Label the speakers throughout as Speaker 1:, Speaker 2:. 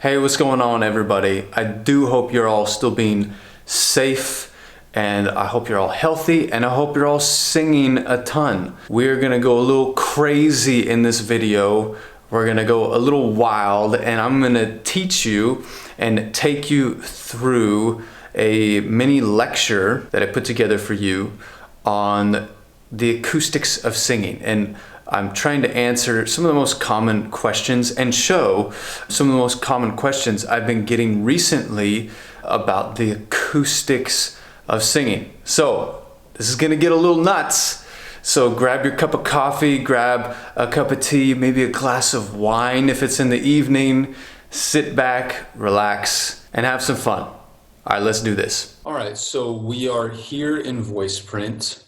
Speaker 1: Hey, what's going on, everybody? I do hope you're all still being safe, and I hope you're all healthy, and I hope you're all singing a ton. We're gonna go a little crazy in this video. We're gonna go a little wild, and I'm gonna teach you and take you through a mini lecture that I put together for you on the acoustics of singing. And I'm trying to answer some of the most common questions and show some of the most common questions I've been getting recently about the acoustics of singing. So this is gonna get a little nuts. So grab your cup of coffee, grab a cup of tea, maybe a glass of wine if it's in the evening. Sit back, relax, and have some fun. All right, let's do this. All right, so we are here in Voiceprint.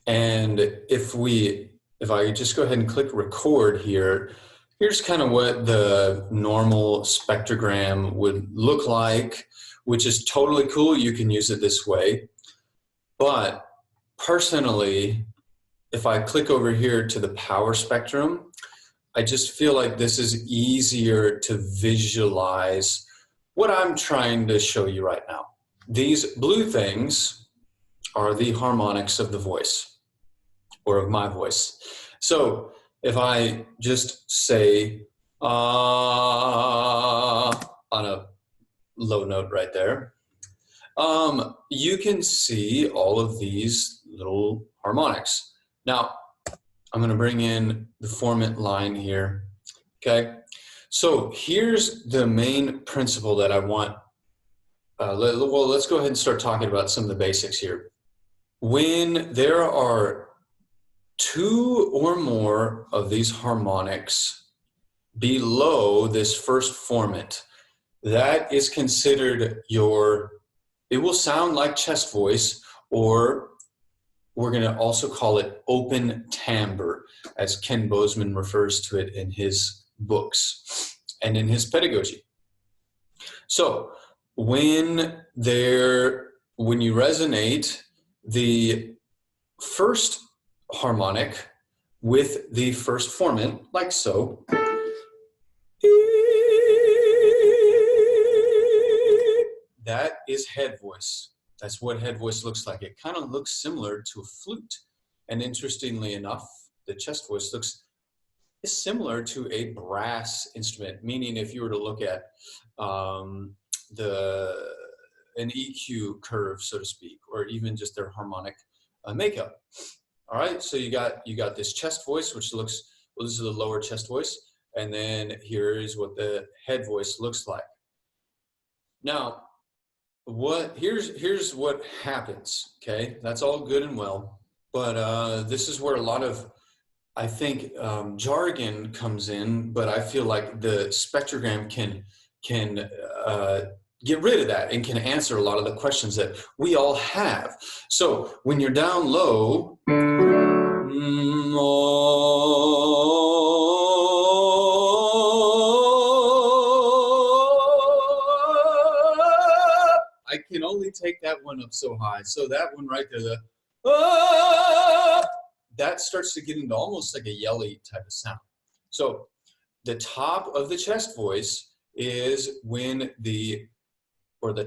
Speaker 1: And if I just go ahead and click record here, here's kind of what the normal spectrogram would look like, which is totally cool. You can use it this way. But personally, if I click over here to the power spectrum, I just feel like this is easier to visualize what I'm trying to show you right now. These blue things are the harmonics of the voice, or of my voice. So if I just say on a low note right there, you can see all of these little harmonics. Now, I'm gonna bring in the formant line here, okay? So here's the main principle that I want. Well, let's go ahead and start talking about some of the basics here. When there are two or more of these harmonics below this first formant, that is considered it will sound like chest voice, or we're going to also call it open timbre, as Ken Bozeman refers to it in his books and in his pedagogy. So when you resonate the first harmonic with the first formant, like so, that is head voice. That's what head voice looks like. It kind of looks similar to a flute. And interestingly enough, the chest voice is similar to a brass instrument, meaning if you were to look at an EQ curve, so to speak, or even just their harmonic makeup. All right, so you got this chest voice, which looks, well, this is the lower chest voice, and then here is what the head voice looks like. Now, here's what happens, okay? That's all good and well, but this is where a lot of, I think, jargon comes in, but I feel like the spectrogram can get rid of that and can answer a lot of the questions that we all have. So when you're down low, I can only take that one up so high. So that one right there, that starts to get into almost like a yelly type of sound. So the top of the chest voice is when the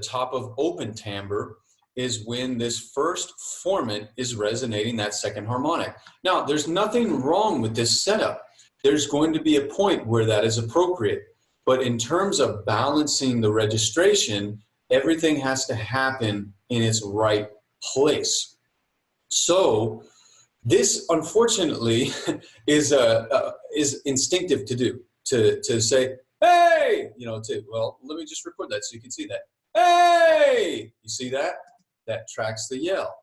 Speaker 1: top of open timbre is when this first formant is resonating that second harmonic. Now, there's nothing wrong with this setup. There's going to be a point where that is appropriate. But in terms of balancing the registration, everything has to happen in its right place. So this, unfortunately, is instinctive to do, to say, hey, well, let me just record that so you can see that. Hey, you see that? That tracks the yell.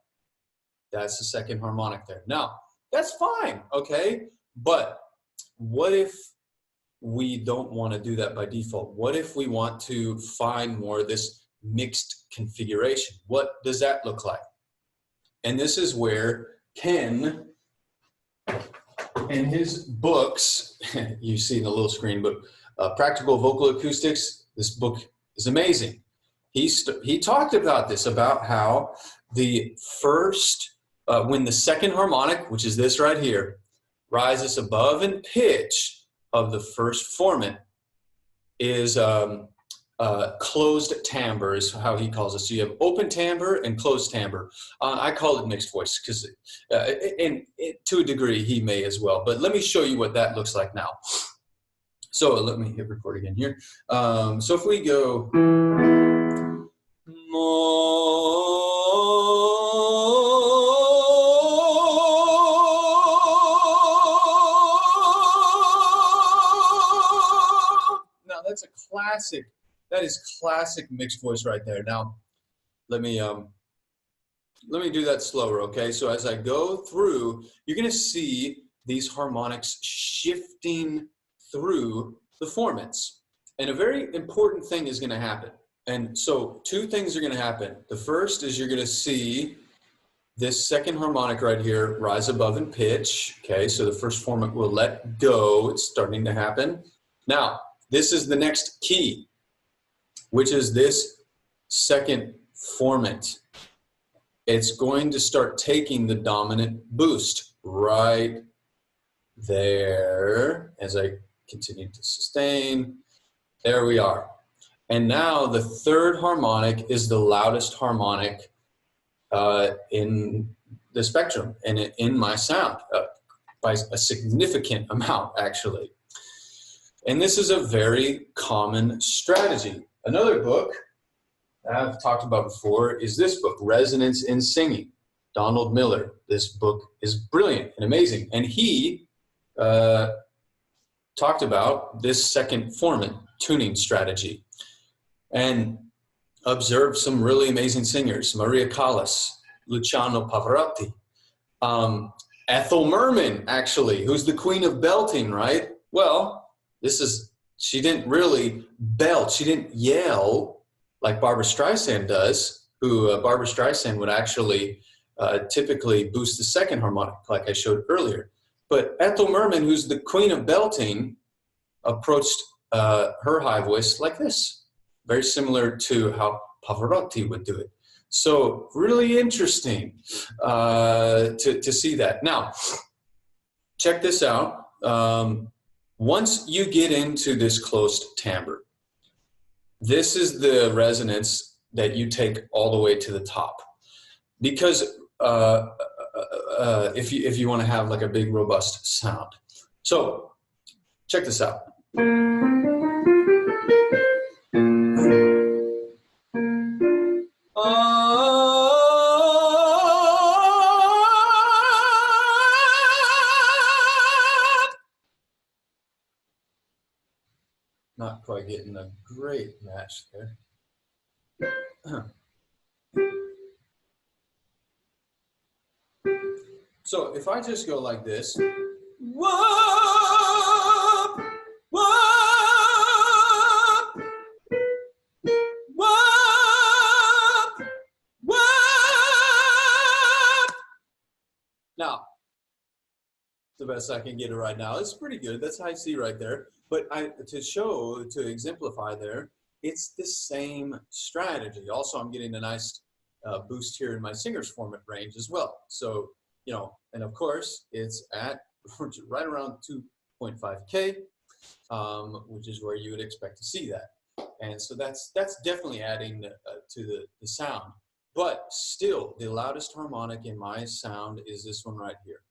Speaker 1: That's the second harmonic there. Now, that's fine, okay? But what if we don't want to do that by default? What if we want to find more of this mixed configuration? What does that look like? And this is where Ken, in his books, you see in the little screen, but Practical Vocal Acoustics, this book is amazing. He talked about this, about how the first, when the second harmonic, which is this right here, rises above in pitch of the first formant, is closed timbre is how he calls it. So you have open timbre and closed timbre. I call it mixed voice because, to a degree, he may as well. But let me show you what that looks like now. So let me hit record again here. So if we go, now that's a classic. That is classic mixed voice right there. Now, let me do that slower, okay? So as I go through, you're gonna see these harmonics shifting through the formants. And a very important thing is gonna happen. And so two things are gonna happen. The first is you're gonna see this second harmonic right here rise above in pitch, okay? So the first formant will let go. It's starting to happen. Now, this is the next key, which is this second formant. It's going to start taking the dominant boost right there as I continue to sustain. There we are. And now the third harmonic is the loudest harmonic in the spectrum and in my sound by a significant amount, actually. And this is a very common strategy. Another book I've talked about before is this book, Resonance in Singing, Donald Miller. This book is brilliant and amazing. And he talked about this second formant tuning strategy and observed some really amazing singers, Maria Callas, Luciano Pavarotti, Ethel Merman, actually, who's the queen of belting, right? Well, she didn't really belt, she didn't yell like Barbra Streisand does, who Barbra Streisand would actually typically boost the second harmonic, like I showed earlier. But Ethel Merman, who's the queen of belting, approached her high voice like this, very similar to how Pavarotti would do it. So really interesting to see that. Now, check this out. Once you get into this closed timbre, this is the resonance that you take all the way to the top. Because if you want to have like a big, robust sound. So check this out. Not quite getting a great match there. So if I just go like this, whoop, whoop, whoop, whoop. Now, the best I can get it right now. It's pretty good. That's high C right there. But to exemplify there, it's the same strategy. Also, I'm getting a nice boost here in my singer's formant range as well. So, and of course, it's at right around 2.5K, which is where you would expect to see that. And so that's definitely adding to the sound. But still, the loudest harmonic in my sound is this one right here.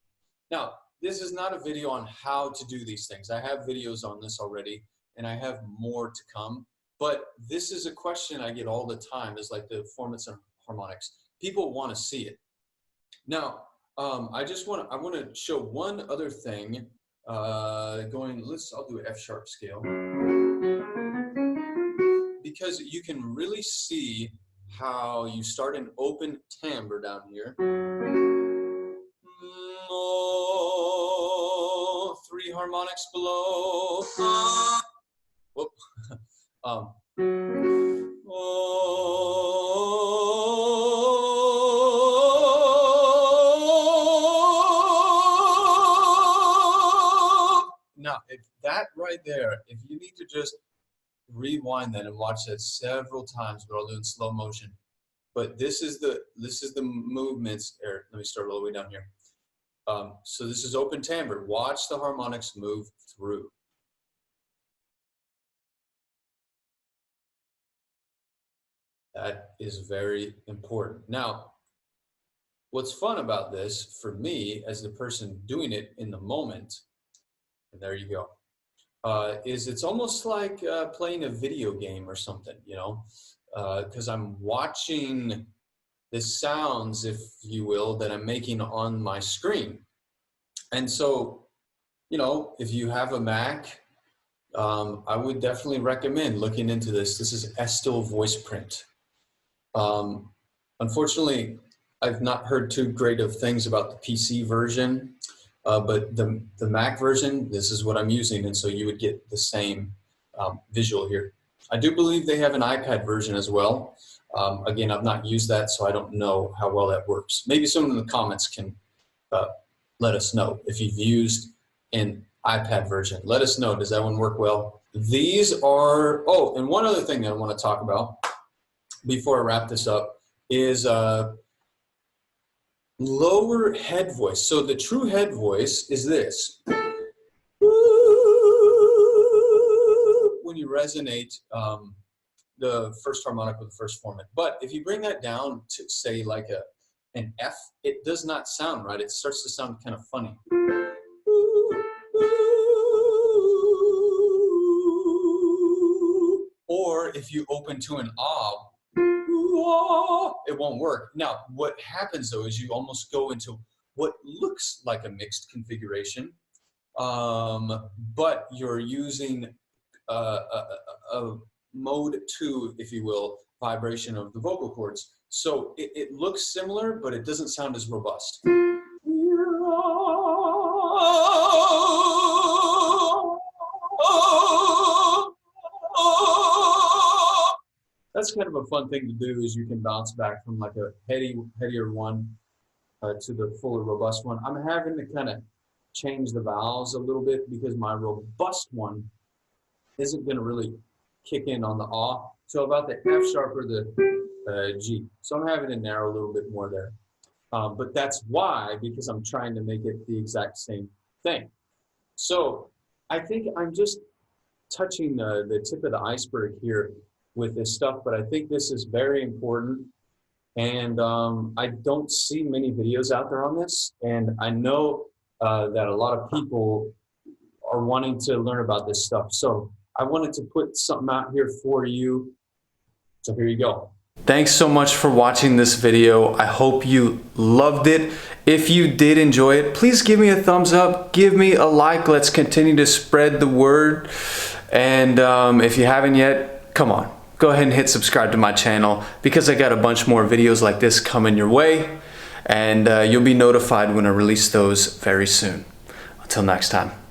Speaker 1: Now, this is not a video on how to do these things. I have videos on this already, and I have more to come. But this is a question I get all the time, is like the formants and harmonics. People want to see it. Now, I want to show one other thing. I'll do an F sharp scale, because you can really see how you start an open timbre down here. 3 harmonics below. Whoop. Now, if that right there, if you need to just rewind that and watch that several times, but I'll do it in slow motion. But this is the movements. Let me start all the way down here. So this is open timbre. Watch the harmonics move through. That is very important. Now, what's fun about this for me as the person doing it in the moment, and there you go, is it's almost like playing a video game or something, you know, because I'm watching the sounds, if you will, that I'm making on my screen. And so, you know, if you have a Mac, I would definitely recommend looking into this. This is Estil Voiceprint. Unfortunately, I've not heard too great of things about the PC version, but the Mac version, this is what I'm using, and so you would get the same visual here. I do believe they have an iPad version as well. Again, I've not used that, so I don't know how well that works. Maybe someone in the comments can let us know if you've used an iPad version. Let us know, does that one work well? These are, oh, and one other thing that I want to talk about before I wrap this up is lower head voice. So the true head voice is this. When you resonate the first harmonic with the first formant. But if you bring that down to say like an F, it does not sound right. It starts to sound kind of funny. Or if you open to an ah, it won't work. Now, what happens though is you almost go into what looks like a mixed configuration, but you're using a mode 2, if you will, vibration of the vocal cords. So it looks similar, but it doesn't sound as robust. That's kind of a fun thing to do, is you can bounce back from like a headier one to the fuller robust one. I'm having to kind of change the vowels a little bit because my robust one isn't going to really kick in on the ah. So about the F sharp or the G. So I'm having to narrow a little bit more there. But that's why, because I'm trying to make it the exact same thing. So I think I'm just touching the tip of the iceberg here with this stuff, but I think this is very important. And I don't see many videos out there on this. And I know that a lot of people are wanting to learn about this stuff. So I wanted to put something out here for you. So here you go. Thanks so much for watching this video. I hope you loved it. If you did enjoy it, please give me a thumbs up, give me a like. Let's continue to spread the word. And if you haven't yet, come on, go ahead and hit subscribe to my channel, because I got a bunch more videos like this coming your way, and you'll be notified when I release those very soon. Until next time.